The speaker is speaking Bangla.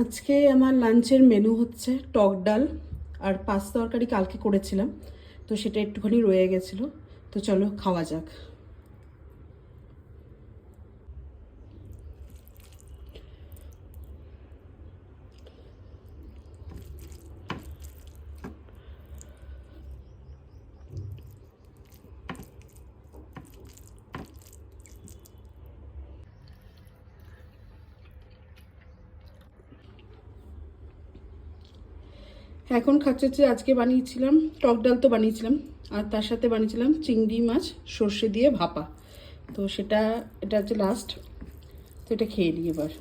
আজকে আমার লাঞ্চের মেনু হচ্ছে টক ডাল আর পাঁচ তরকারি কালকে করেছিলাম, তো সেটা একটুখানি রয়ে গেছিলো। তো চলো খাওয়া যাক। এখন খাচ্ছে হচ্ছে আজকে বানিয়েছিলাম টক ডাল, তো বানিয়েছিলাম আর তার সাথে বানিয়েছিলাম চিংড়ি মাছ সর্ষে দিয়ে ভাপা। তো এটা হচ্ছে লাস্ট। তো এটা খেয়ে নিই এবার।